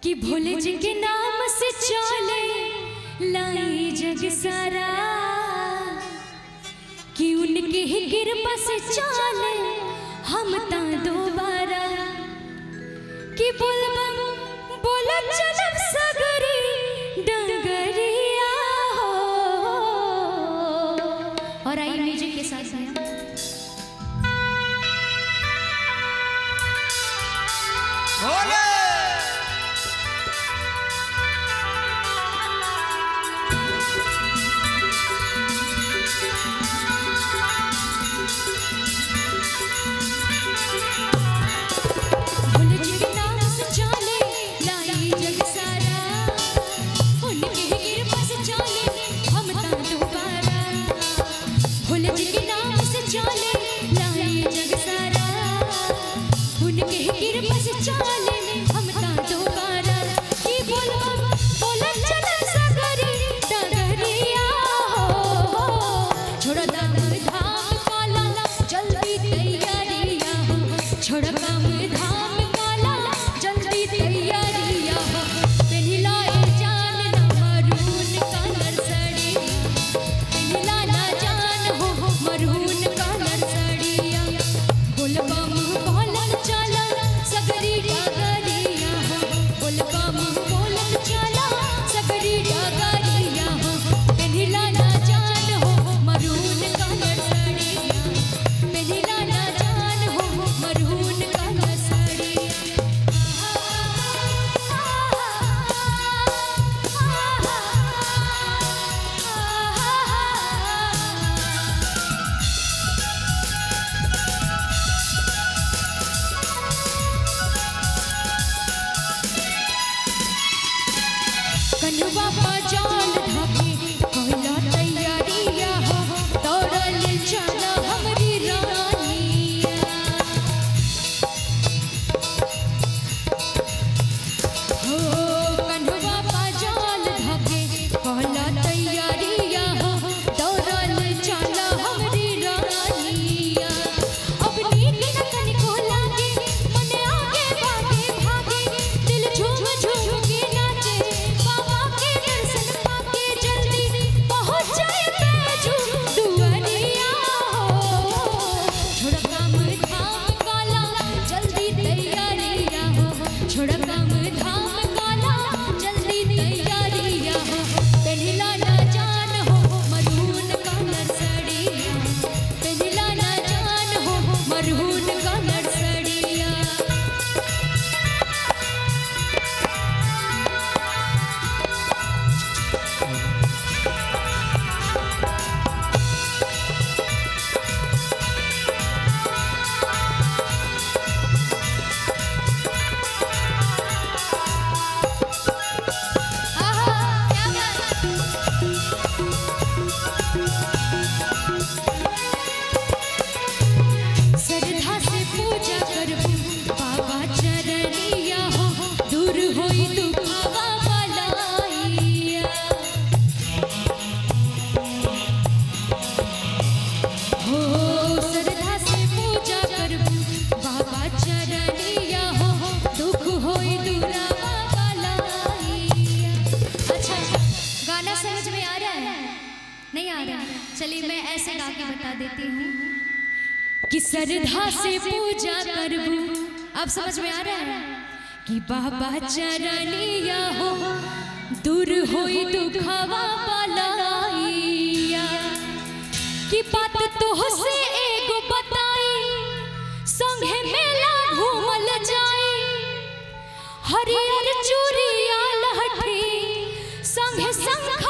कि भोले जी के नाम से चले लाई जग सारा, कि उनके ही कृपा से चले हम ता दोबारा, कि बोलबम बोला चलब सगरी डगरिया हो। और आई म्यूजिक के साथ साथ चलिए मैं ऐसे गा के बता देती हूँ कि श्रद्धा से पूजा करबू। अब समझ में आ रहा है कि बाबा चरनिया हो दूर होई दुखवा पलाइया, कि बात तो से एगो बताई संगे मेला घूमल जाई, हरियर चूड़िया लहठी संगे संग